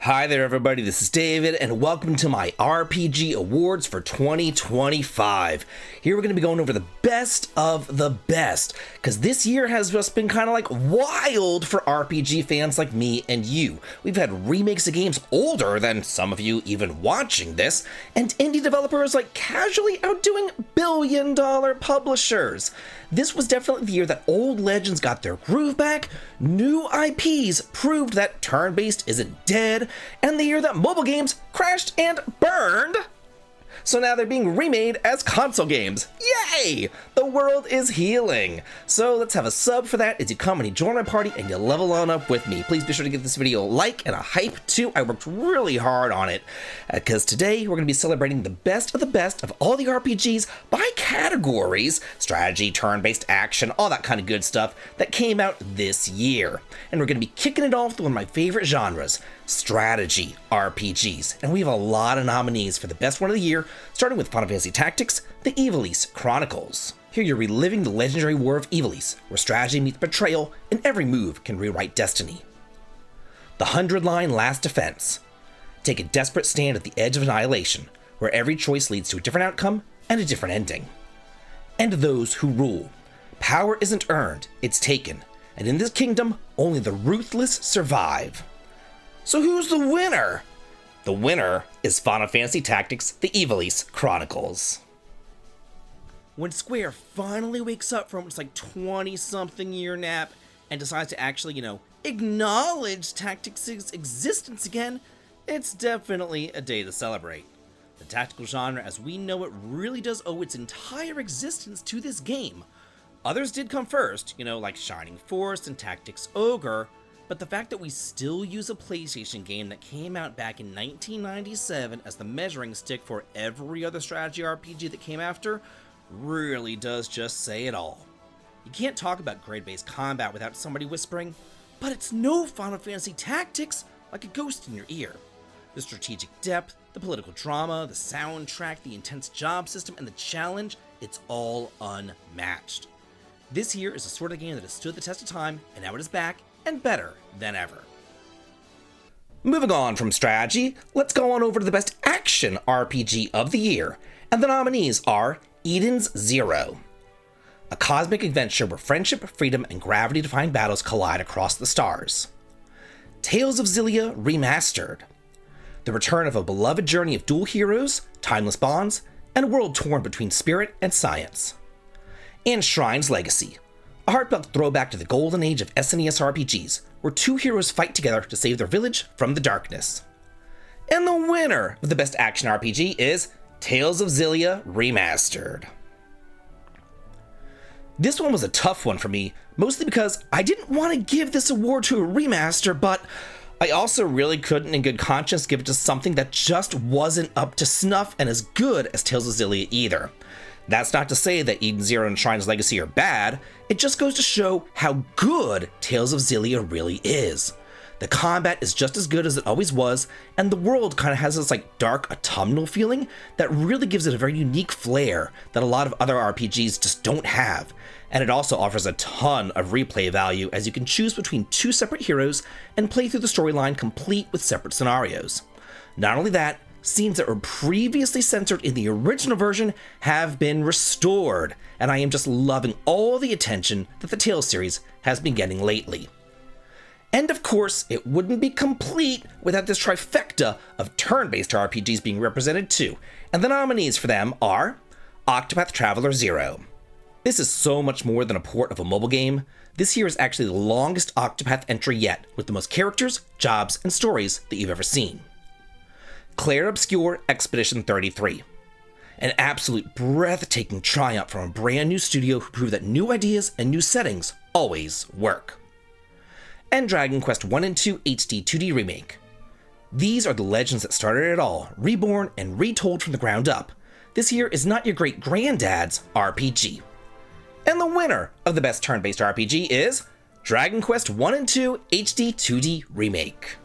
Hi there everybody, this is David, and welcome to my RPG Awards for 2025. Here we're going to be going over the best of the best, because this year has just been kind of like wild for RPG fans like me and you. We've had remakes of games older than some of you even watching this, and indie developers like casually outdoing billion-dollar publishers. This was definitely the year that old legends got their groove back, new IPs proved that turn-based isn't dead, and the year that mobile games crashed and burned. So now they're being remade as console games. Yay! The world is healing. So let's have a sub for that as you come and you join my party and you level on up with me. Please be sure to give this video a like and a hype too. I worked really hard on it because today we're going to be celebrating the best of all the RPGs by categories, strategy, turn-based action, all that kind of good stuff that came out this year. And we're going to be kicking it off with one of my favorite genres, strategy RPGs. And we have a lot of nominees for the best one of the year, starting with Final Fantasy Tactics, The Ivalice Chronicles. Here you're reliving the legendary war of Ivalice, where strategy meets betrayal and every move can rewrite destiny. The 100-line Last Defense. Take a desperate stand at the edge of annihilation, where every choice leads to a different outcome and a different ending. And Those Who Rule. Power isn't earned, it's taken, and in this kingdom, only the ruthless survive. So who's the winner? The winner is Final Fantasy Tactics: The Ivalice Chronicles. When Square finally wakes up from its 20-something year nap and decides to actually, acknowledge Tactics' existence again, it's definitely a day to celebrate. The tactical genre as we know it really does owe its entire existence to this game. Others did come first, like Shining Force and Tactics Ogre, but the fact that we still use a PlayStation game that came out back in 1997 as the measuring stick for every other strategy RPG that came after really does just say it all. You can't talk about grid-based combat without somebody whispering, "But it's no Final Fantasy Tactics," like a ghost in your ear. The strategic depth, the political drama, the soundtrack, the intense job system, and the challenge, it's all unmatched. This year is the sort of game that has stood the test of time, and now it is back, and better than ever. Moving on from strategy, let's go on over to the best action RPG of the year, and the nominees are Eden's Zero. A cosmic adventure where friendship, freedom, and gravity-defying battles collide across the stars. Tales of Xillia Remastered. The return of a beloved journey of dual heroes, timeless bonds, and a world torn between spirit and science. And Shrine's Legacy. A heartfelt throwback to the golden age of SNES RPGs, where two heroes fight together to save their village from the darkness. And the winner of the best action RPG is Tales of Xillia Remastered. This one was a tough one for me, mostly because I didn't want to give this award to a remaster, but I also really couldn't in good conscience give it to something that just wasn't up to snuff and as good as Tales of Xillia either. That's not to say that Eden Zero and Shrine's Legacy are bad, it just goes to show how good Tales of Xillia really is. The combat is just as good as it always was, and the world kind of has this dark autumnal feeling that really gives it a very unique flair that a lot of other RPGs just don't have. And it also offers a ton of replay value as you can choose between two separate heroes and play through the storyline complete with separate scenarios. Not only that, scenes that were previously censored in the original version have been restored, and I am just loving all the attention that the Tales series has been getting lately. And of course, it wouldn't be complete without this trifecta of turn-based RPGs being represented too, and the nominees for them are Octopath Traveler 0. This is so much more than a port of a mobile game. This here is actually the longest Octopath entry yet, with the most characters, jobs, and stories that you've ever seen. Clair Obscur Expedition 33. An absolute breathtaking triumph from a brand new studio who proved that new ideas and new settings always work. And Dragon Quest 1 and 2 HD 2D Remake. These are the legends that started it all, reborn and retold from the ground up. This here is not your great-granddad's RPG. And the winner of the best turn-based RPG is Dragon Quest 1 and 2 HD 2D Remake.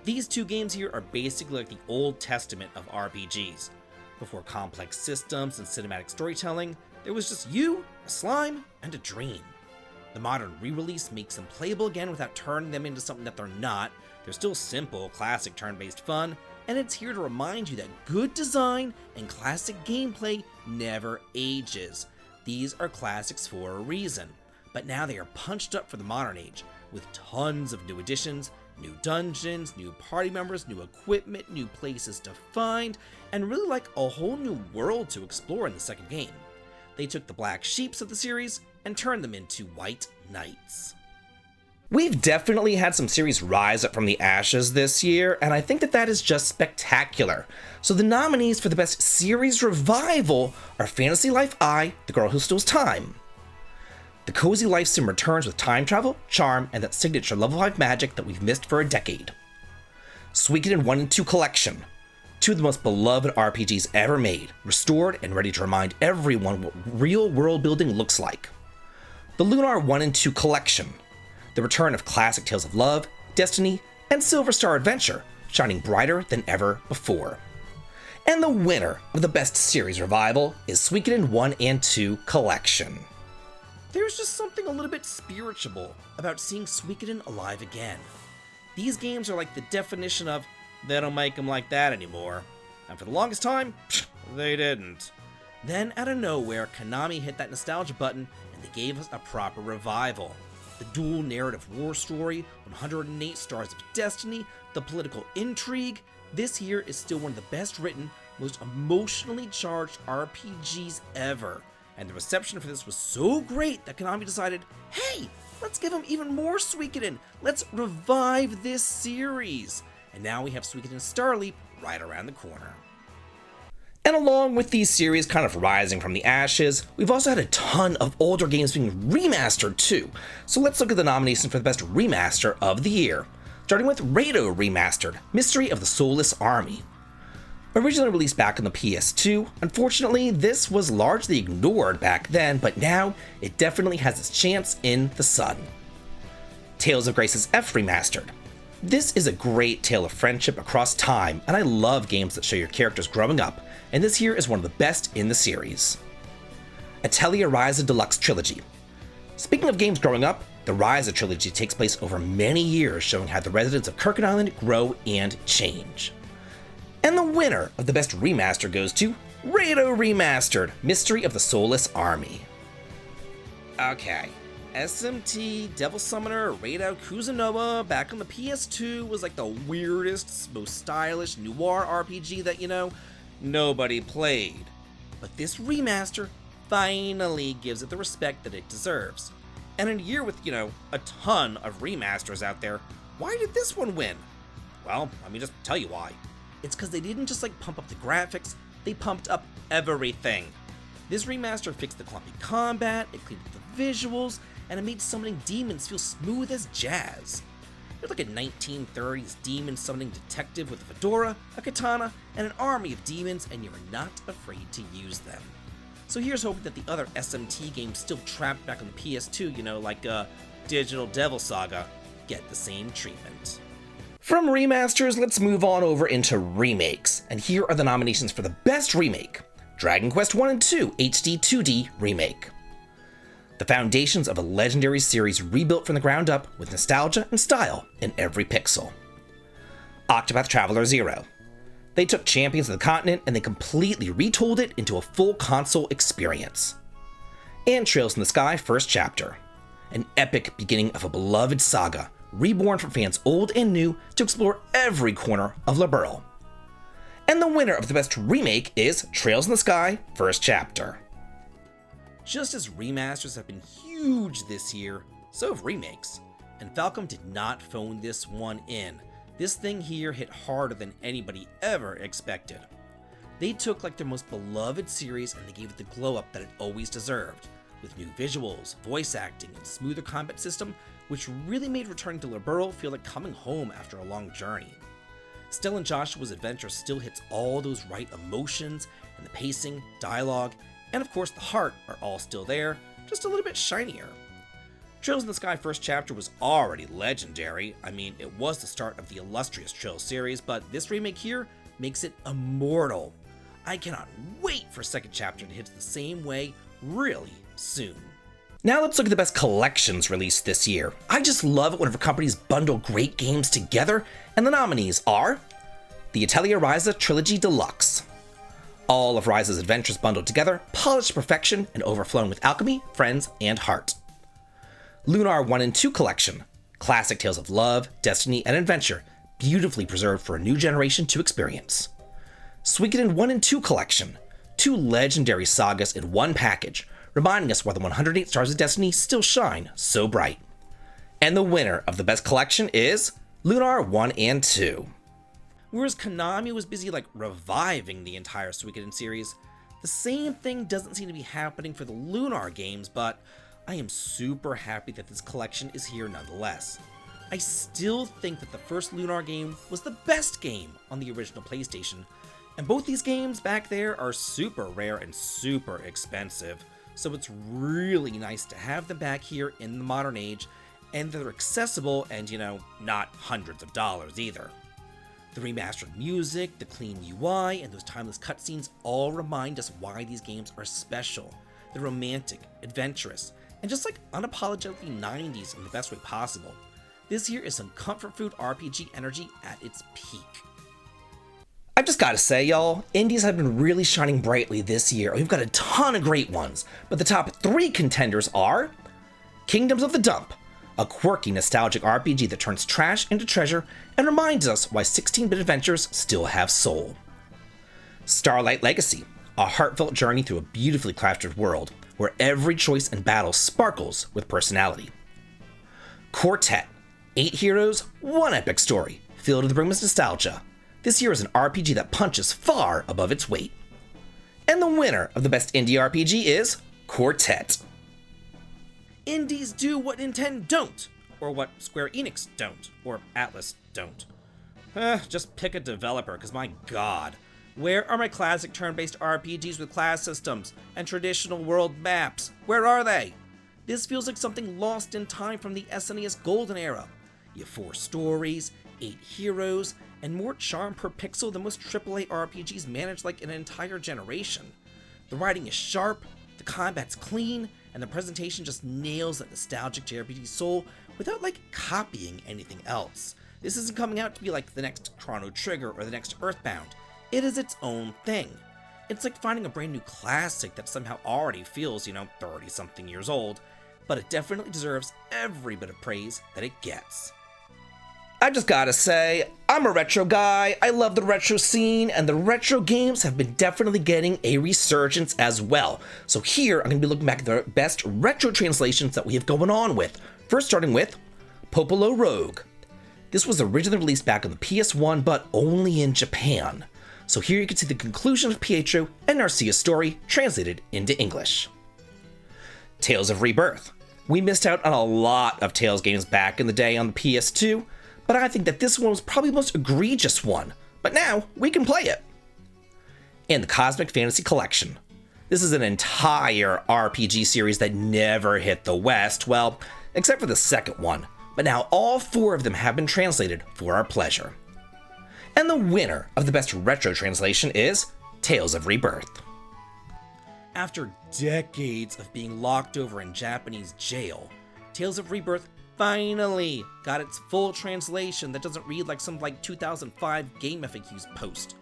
These two games here are basically like the Old Testament of RPGs. Before complex systems and cinematic storytelling, there was just you, a slime, and a dream. The modern re-release makes them playable again without turning them into something that they're not, They're still simple, classic turn-based fun, and it's here to remind you that good design and classic gameplay never ages. These are classics for a reason, but now they are punched up for the modern age, with tons of new additions, new dungeons, new party members, new equipment, new places to find, and really like a whole new world to explore in the second game. They took the black sheeps of the series and turned them into white knights. We've definitely had some series rise up from the ashes this year, and I think that is just spectacular. So the nominees for the best series revival are Fantasy Life I, The Girl Who Steals Time. The cozy life sim returns with time travel, charm, and that signature level 5 magic that we've missed for a decade. Suikoden 1 and 2 Collection. Two of the most beloved RPGs ever made, restored and ready to remind everyone what real world building looks like. The Lunar 1 and 2 Collection. The return of classic tales of love, destiny, and Silver Star Adventure, shining brighter than ever before. And the winner of the best series revival is Suikoden 1 and 2 Collection. There's just something a little bit spiritual about seeing Suikoden alive again. These games are like the definition of, they don't make them like that anymore. And for the longest time, they didn't. Then out of nowhere, Konami hit that nostalgia button and they gave us a proper revival. The dual narrative war story, 108 Stars of Destiny, the political intrigue, this here is still one of the best written, most emotionally charged RPGs ever. And the reception for this was so great that Konami decided, hey, let's give them even more Suikoden. Let's revive this series. And now we have Suikoden Starleap right around the corner. And along with these series kind of rising from the ashes, we've also had a ton of older games being remastered too. So let's look at the nominations for the best remaster of the year. Starting with Rado Remastered, Mystery of the Soulless Army. Originally released back on the PS2, unfortunately this was largely ignored back then, but now it definitely has its chance in the sun. Tales of Grace's F Remastered. This is a great tale of friendship across time, and I love games that show your characters growing up, and this here is one of the best in the series. Atelier Ryza Deluxe Trilogy. Speaking of games growing up, the Ryza trilogy takes place over many years, showing how the residents of Kirkin Island grow and change. And the winner of the best remaster goes to Rado Remastered, Mystery of the Soulless Army. Okay, SMT, Devil Summoner, Rado Kuzunoa back on the PS2 was like the weirdest, most stylish noir RPG that, nobody played. But this remaster finally gives it the respect that it deserves. And in a year with, a ton of remasters out there, why did this one win? Well, let me just tell you why. It's because they didn't just pump up the graphics, they pumped up everything. This remaster fixed the clumpy combat, it cleaned up the visuals, and it made summoning demons feel smooth as jazz. You're like a 1930s demon summoning detective with a fedora, a katana, and an army of demons, and you're not afraid to use them. So here's hoping that the other SMT games still trapped back on the PS2, like Digital Devil Saga, get the same treatment. From remasters, let's move on over into remakes, and here are the nominations for the best remake. Dragon Quest 1 and 2 HD 2D Remake. The foundations of a legendary series rebuilt from the ground up with nostalgia and style in every pixel. Octopath Traveler 0. They took Champions of the Continent and they completely retold it into a full console experience. And Trails in the Sky First Chapter. An epic beginning of a beloved saga, reborn for fans old and new to explore every corner of Liberl. And the winner of the best remake is Trails in the Sky First Chapter. Just as remasters have been huge this year, so have remakes. And Falcom did not phone this one in. This thing here hit harder than anybody ever expected. They took their most beloved series and they gave it the glow up that it always deserved, with new visuals, voice acting, and smoother combat system, which really made returning to Liberl feel like coming home after a long journey. Stellan Joshua's adventure still hits all those right emotions, and the pacing, dialogue, and of course the heart are all still there, just a little bit shinier. Trails in the Sky First Chapter was already legendary. I mean, it was the start of the illustrious Trails series, but this remake here makes it immortal. I cannot wait for Second Chapter to hit the same way really soon. Now let's look at the best collections released this year. I just love it whenever companies bundle great games together, and the nominees are the Atelier Ryza Trilogy Deluxe. All of Ryza's adventures bundled together, polished to perfection and overflowing with alchemy, friends, and heart. Lunar 1 and 2 Collection. Classic tales of love, destiny, and adventure, beautifully preserved for a new generation to experience. Suikoden 1 and 2 Collection. 2 legendary sagas in one package, reminding us why the 108 Stars of Destiny still shine so bright. And the winner of the best collection is Lunar 1 and 2. Whereas Konami was busy reviving the entire Suikoden series, the same thing doesn't seem to be happening for the Lunar games, but I am super happy that this collection is here nonetheless. I still think that the first Lunar game was the best game on the original PlayStation, and both these games back there are super rare and super expensive, so it's really nice to have them back here in the modern age, and they're accessible and, not hundreds of dollars either. The remastered music, the clean UI, and those timeless cutscenes all remind us why these games are special. They're romantic, adventurous, and just unapologetically 90s in the best way possible. This here is some comfort food RPG energy at its peak. I've just gotta say, y'all, indies have been really shining brightly this year. We've got a ton of great ones, but the top 3 contenders are Kingdoms of the Dump, a quirky, nostalgic RPG that turns trash into treasure and reminds us why 16-bit adventures still have soul. Starlight Legacy, a heartfelt journey through a beautifully crafted world, where every choice and battle sparkles with personality. Quartet, 8 heroes, 1 epic story, filled to the brim with nostalgia. This year is an RPG that punches far above its weight. And the winner of the best indie RPG is Quartet. Indies do what Nintendo don't, or what Square Enix don't, or Atlas don't. Just pick a developer, cause my god. Where are my classic turn-based RPGs with class systems and traditional world maps? Where are they? This feels like something lost in time from the SNES golden era. You have 4 stories, 8 heroes, and more charm per pixel than most AAA RPGs manage an entire generation. The writing is sharp, the combat's clean, and the presentation just nails that nostalgic JRPG soul without copying anything else. This isn't coming out to be the next Chrono Trigger or the next Earthbound. It is its own thing. It's like finding a brand new classic that somehow already feels, 30-something years old, but it definitely deserves every bit of praise that it gets. I just gotta say, I'm a retro guy, I love the retro scene, and the retro games have been definitely getting a resurgence as well. So here, I'm gonna be looking back at the best retro translations that we have going on with. First starting with Popolo Rogue. This was originally released back on the PS1, but only in Japan. So here you can see the conclusion of Pietro and Narcia's story translated into English. Tales of Rebirth. We missed out on a lot of Tales games back in the day on the PS2, but I think that this one was probably the most egregious one, but now we can play it. And the Cosmic Fantasy Collection. This is an entire RPG series that never hit the West, well, except for the second one, but now all 4 of them have been translated for our pleasure. And the winner of the best retro translation is Tales of Rebirth. After decades of being locked over in Japanese jail, Tales of Rebirth finally got its full translation that doesn't read like some 2005 Game FAQs post.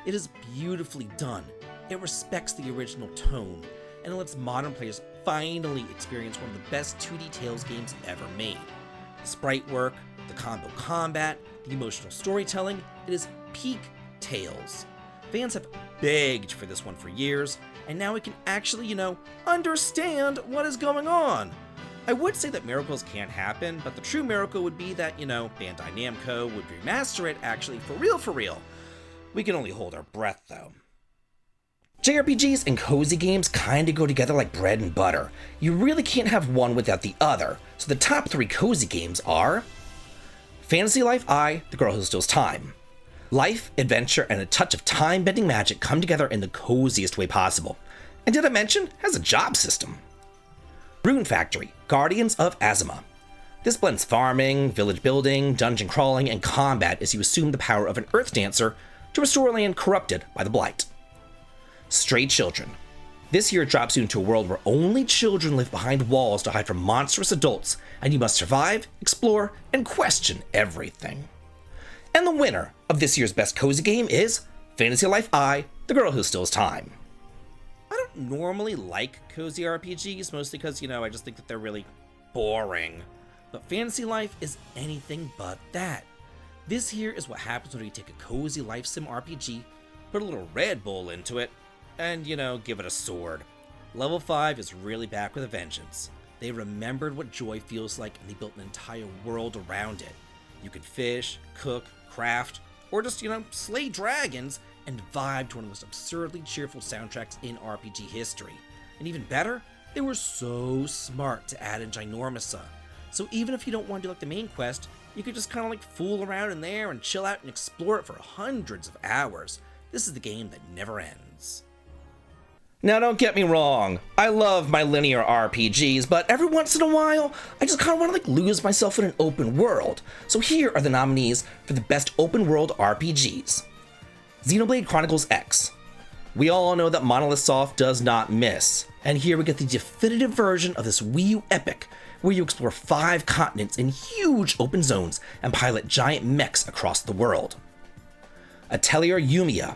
It is beautifully done, it respects the original tone, and it lets modern players finally experience one of the best 2D Tales games ever made. The sprite work, the combo combat, the emotional storytelling, it is peak Tales. Fans have begged for this one for years, and now we can actually, understand what is going on. I would say that miracles can't happen, but the true miracle would be that, Bandai Namco would remaster it actually for real. We can only hold our breath though. JRPGs and cozy games kinda go together like bread and butter. You really can't have one without the other, so the top 3 cozy games are Fantasy Life I, The Girl Who Steals Time. Life, adventure, and a touch of time-bending magic come together in the coziest way possible. And did I mention, has a job system. Rune Factory, Guardians of Azuma. This blends farming, village building, dungeon crawling, and combat as you assume the power of an earth dancer to restore land corrupted by the Blight. Stray Children. This year drops you into a world where only children live behind walls to hide from monstrous adults, and you must survive, explore, and question everything. And the winner of this year's best cozy game is Fantasy Life I, The Girl Who Steals Time. I don't normally like cozy RPGs, mostly because, I just think that they're really boring. But Fantasy Life is anything but that. This here is what happens when you take a cozy life sim RPG, put a little Red Bull into it, and, give it a sword. Level 5 is really back with a vengeance. They remembered what joy feels like, and they built an entire world around it. You can fish, cook, craft, or just, slay dragons and vibe to one of the most absurdly cheerful soundtracks in RPG history. And even better, they were so smart to add in Ginormousa. So even if you don't want to do like the main quest, you could just kind of fool around in there and chill out and explore it for hundreds of hours. This is the game that never ends. Now don't get me wrong, I love my linear RPGs, but every once in a while, I just kind of want to lose myself in an open world. So here are the nominees for the best open world RPGs. Xenoblade Chronicles X. We all know that Monolith Soft does not miss, and here we get the definitive version of this Wii U epic, where you explore 5 continents in huge open zones and pilot giant mechs across the world. Atelier Yumiya.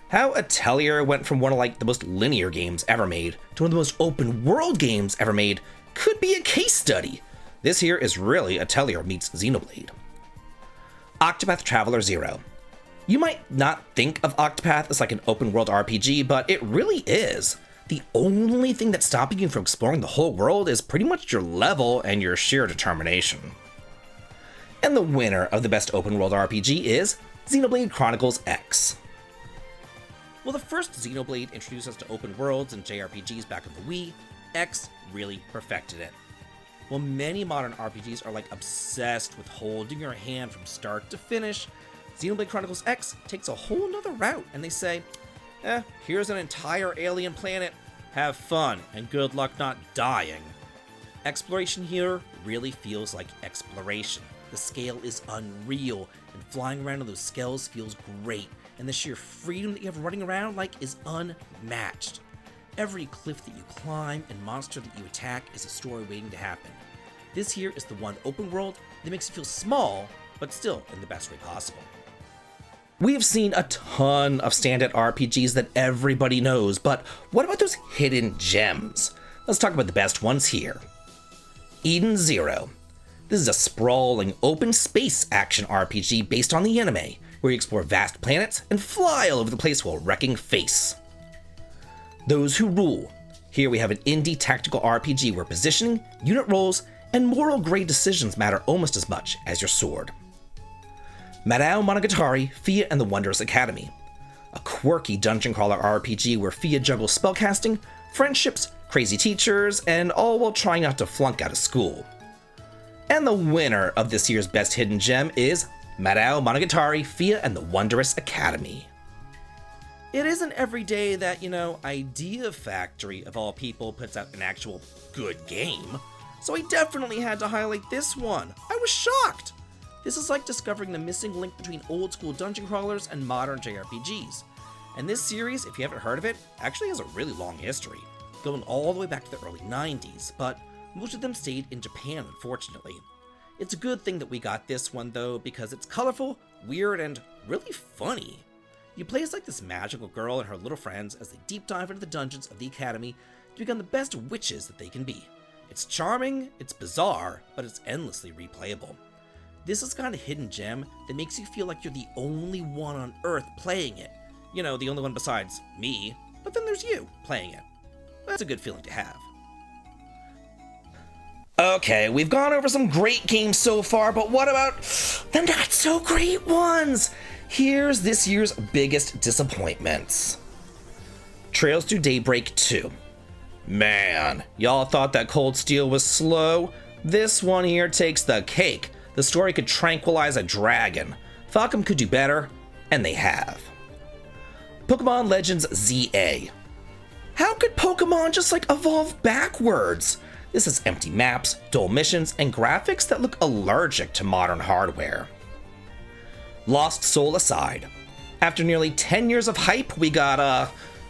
How Atelier went from one of the most linear games ever made to one of the most open world games ever made could be a case study. This here is really Atelier meets Xenoblade. Octopath Traveler 0. You might not think of Octopath as an open world RPG, but it really is. The only thing that's stopping you from exploring the whole world is pretty much your level and your sheer determination. And the winner of the best open world RPG is Xenoblade Chronicles X. Well, the first Xenoblade introduced us to open worlds and JRPGs back on the Wii. X really perfected it. While many modern RPGs are obsessed with holding your hand from start to finish, Xenoblade Chronicles X takes a whole nother route, and they say, here's an entire alien planet, have fun, and good luck not dying. Exploration here really feels like exploration. The scale is unreal, and flying around on those scales feels great, and the sheer freedom that you have running around is unmatched. Every cliff that you climb and monster that you attack is a story waiting to happen. This here is the one open world that makes you feel small, but still in the best way possible. We have seen a ton of standard RPGs that everybody knows, but what about those hidden gems? Let's talk about the best ones here. Eden Zero. This is a sprawling open space action RPG based on the anime, where you explore vast planets and fly all over the place while wrecking face. Those Who Rule. Here we have an indie tactical RPG where positioning, unit roles, and moral grade decisions matter almost as much as your sword. Madao Monogatari, Fia and the Wondrous Academy. A quirky dungeon crawler RPG where Fia juggles spellcasting, friendships, crazy teachers, and all while trying not to flunk out of school. And the winner of this year's best hidden gem is Madao Monogatari, Fia and the Wondrous Academy. It isn't every day that, Idea Factory, of all people, puts out an actual good game, so I definitely had to highlight this one. I was shocked! This is like discovering the missing link between old school dungeon crawlers and modern JRPGs. And this series, if you haven't heard of it, actually has a really long history, going all the way back to the early 90s, but most of them stayed in Japan, unfortunately. It's a good thing that we got this one, though, because it's colorful, weird, and really funny. You play as this magical girl and her little friends as they deep dive into the dungeons of the Academy to become the best witches that they can be. It's charming, it's bizarre, but it's endlessly replayable. This is kind of hidden gem that makes you feel like you're the only one on Earth playing it. The only one besides me, but then there's you playing it. That's a good feeling to have. Okay, we've gone over some great games so far, but what about the not so great ones? Here's this year's biggest disappointments. Trails to Daybreak 2. Man, y'all thought that Cold Steel was slow? This one here takes the cake. The story could tranquilize a dragon. Falcom could do better, and they have. Pokemon Legends ZA. How could Pokemon just evolve backwards? This is empty maps, dull missions, and graphics that look allergic to modern hardware. Lost Soul Aside. After nearly 10 years of hype, we got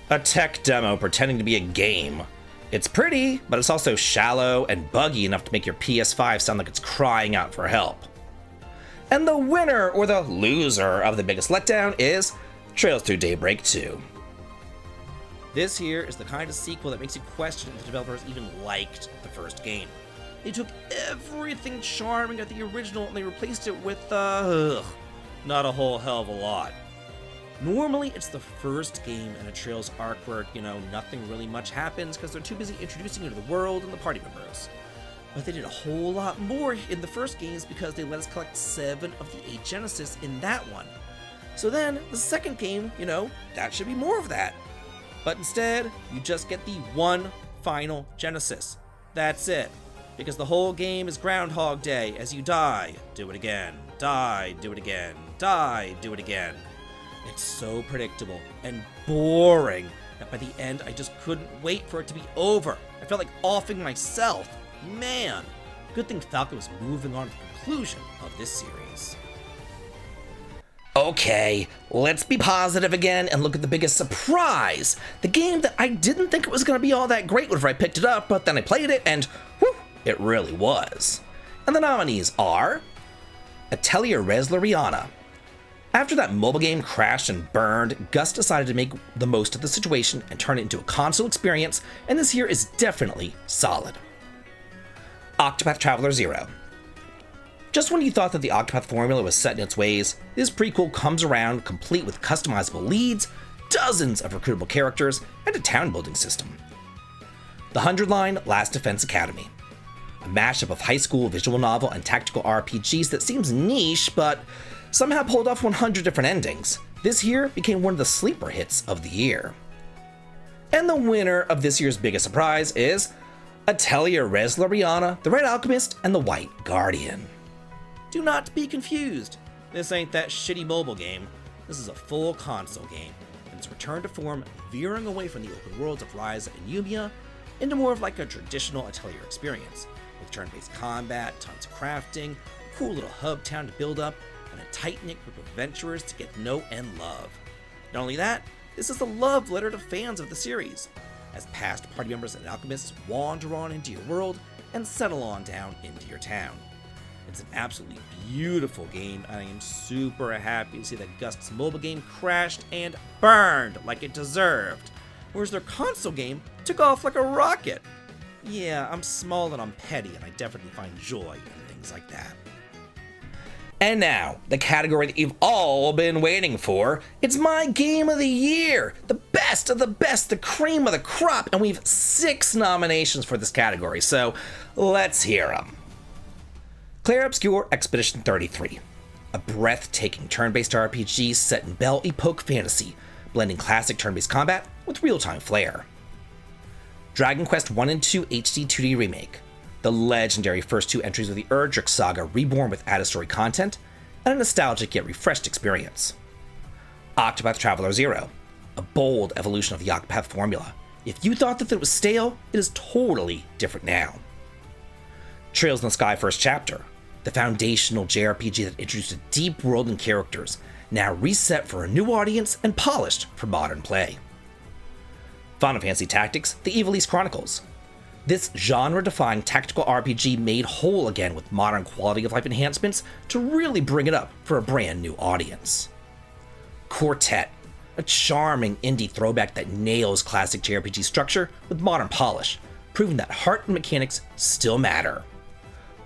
A tech demo pretending to be a game. It's pretty, but it's also shallow and buggy enough to make your PS5 sound like it's crying out for help. And the winner, or the loser, of the biggest letdown is Trails Through Daybreak 2. This here is the kind of sequel that makes you question if the developers even liked the first game. They took everything charming of the original and they replaced it with, not a whole hell of a lot. Normally, it's the first game in a Trails arc where, nothing really much happens because they're too busy introducing you to the world and the party members. But they did a whole lot more in the first games because they let us collect 7 of the 8 Genesis in that one. So then, the second game, that should be more of that. But instead, you just get the one final Genesis. That's it. Because the whole game is Groundhog Day as you die, do it again, die, do it again, die, do it again. It's so predictable and boring that by the end I just couldn't wait for it to be over. I felt like offing myself. Man, good thing Falcon was moving on to the conclusion of this series. Okay, let's be positive again and look at the biggest surprise. The game that I didn't think it was going to be all that great whenever I picked it up, but then I played it and whew, it really was. And the nominees are Atelier Resleriana. After that mobile game crashed and burned, Gus decided to make the most of the situation and turn it into a console experience, and this here is definitely solid. Octopath Traveler 0. Just when you thought that the Octopath formula was set in its ways, this prequel comes around complete with customizable leads, dozens of recruitable characters, and a town building system. The 100-line Last Defense Academy. A mashup of high school visual novel and tactical RPGs that seems niche, but somehow pulled off 100 different endings. This here became one of the sleeper hits of the year. And the winner of this year's biggest surprise is Atelier Resleriana, The Red Alchemist, and The White Guardian. Do not be confused. This ain't that shitty mobile game. This is a full console game, and it's returned to form, veering away from the open worlds of Ryza and Yumiya into more of like a traditional Atelier experience, with turn-based combat, tons of crafting, a cool little hub town to build up, and a tight-knit group of adventurers to get to know and love. Not only that, this is a love letter to fans of the series, as past party members and alchemists wander on into your world and settle on down into your town. It's an absolutely beautiful game, and I am super happy to see that Gust's mobile game crashed and burned like it deserved, whereas their console game took off like a rocket. Yeah, I'm small and I'm petty, and I definitely find joy in things like that. And now, the category that you've all been waiting for. It's my game of the year! The best of the best, the cream of the crop, and we've 6 nominations for this category, so let's hear them. Clair Obscur Expedition 33. A breathtaking turn-based RPG set in Belle Epoque fantasy, blending classic turn-based combat with real-time flair. Dragon Quest 1 and 2 HD 2D Remake. The legendary first 2 entries of the Erdrick saga reborn with added story content, and a nostalgic yet refreshed experience. Octopath Traveler 0. A bold evolution of the Octopath formula. If you thought that it was stale, it is totally different now. Trails in the Sky First Chapter. The foundational jrpg that introduced a deep world and characters, now reset for a new audience and polished for modern play. Final Fantasy Tactics: The Ivalice Chronicles. This genre-defying tactical RPG made whole again with modern quality of life enhancements to really bring it up for a brand new audience. Quartet, a charming indie throwback that nails classic JRPG structure with modern polish, proving that heart and mechanics still matter.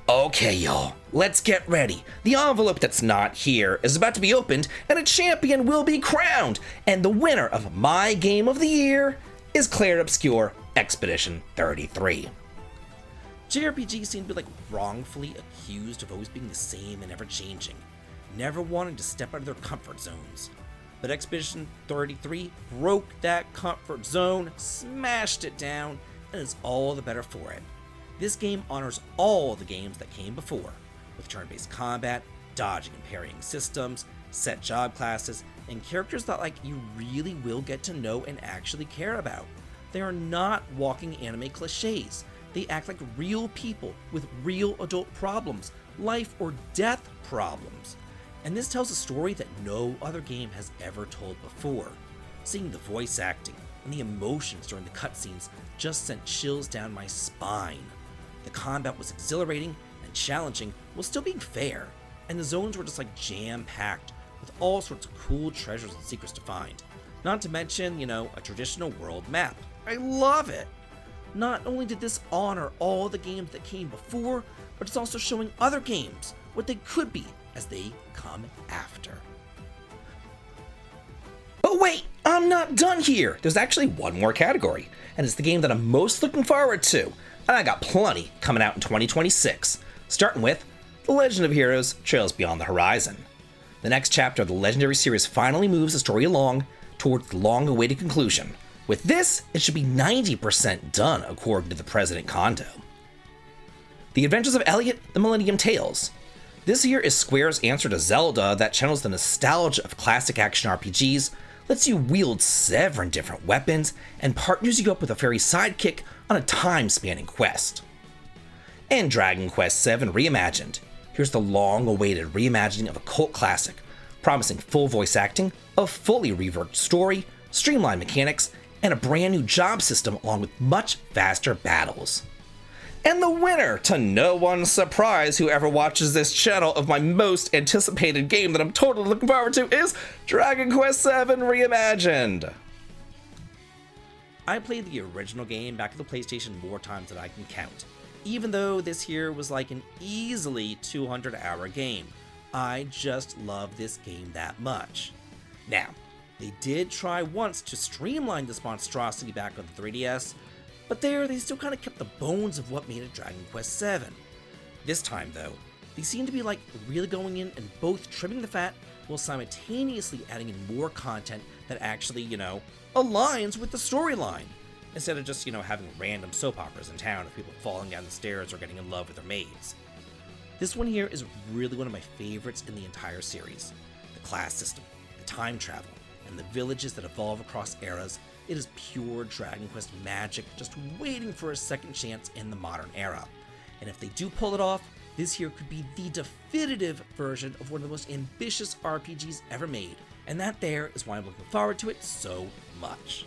Okay, y'all, let's get ready. The envelope that's not here is about to be opened, and a champion will be crowned, and the winner of my game of the year is Clair Obscur Expedition 33. JRPGs seem to be wrongfully accused of always being the same and ever changing, never wanting to step out of their comfort zones. But Expedition 33 broke that comfort zone, smashed it down, and is all the better for it. This game honors all the games that came before, with turn-based combat, dodging and parrying systems, set job classes, and characters that you really will get to know and actually care about. They are not walking anime cliches. They act like real people with real adult problems, life or death problems. And this tells a story that no other game has ever told before. Seeing the voice acting, and the emotions during the cutscenes just sent chills down my spine. The combat was exhilarating and challenging while still being fair, and the zones were just like jam-packed with all sorts of cool treasures and secrets to find. Not to mention, a traditional world map. I love it! Not only did this honor all the games that came before, but it's also showing other games what they could be as they come after. But wait, I'm not done here! There's actually one more category, and it's the game that I'm most looking forward to, and I got plenty coming out in 2026, starting with The Legend of Heroes Trails Beyond the Horizon. The next chapter of the legendary series finally moves the story along towards the long-awaited conclusion. With this, it should be 90% done according to the President Kondo. The Adventures of Elliot, The Millennium Tales. This here is Square's answer to Zelda that channels the nostalgia of classic action RPGs, lets you wield 7 different weapons, and partners you up with a fairy sidekick on a time-spanning quest. And Dragon Quest VII Reimagined. Here's the long-awaited reimagining of a cult classic, promising full voice acting, a fully reworked story, streamlined mechanics, and a brand new job system along with much faster battles. And the winner, to no one's surprise whoever watches this channel, of my most anticipated game that I'm totally looking forward to is Dragon Quest VII Reimagined. I played the original game back at the PlayStation more times than I can count, even though this here was like an easily 200-hour game. I just love this game that much. Now, they did try once to streamline this monstrosity back on the 3DS, but there they still kind of kept the bones of what made it Dragon Quest VII. This time though, they seem to be like really going in and both trimming the fat while simultaneously adding in more content that actually, aligns with the storyline, instead of just, having random soap operas in town of people falling down the stairs or getting in love with their maids. This one here is really one of my favorites in the entire series. The class system, the time travel, and the villages that evolve across eras. It is pure Dragon Quest magic, just waiting for a second chance in the modern era. And if they do pull it off, this here could be the definitive version of one of the most ambitious RPGs ever made. And that there is why I'm looking forward to it so much.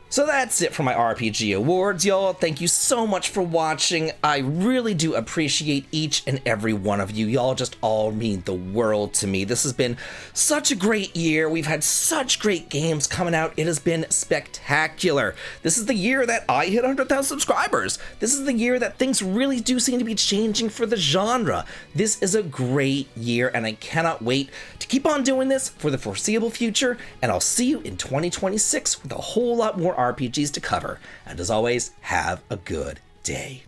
So that's it for my RPG awards, y'all. Thank you so much for watching. I really do appreciate each and every one of you. Y'all just all mean the world to me. This has been such a great year. We've had such great games coming out. It has been spectacular. This is the year that I hit 100,000 subscribers. This is the year that things really do seem to be changing for the genre. This is a great year, and I cannot wait to keep on doing this for the foreseeable future, and I'll see you in 2026 with a whole lot more RPGs to cover. And as always, have a good day.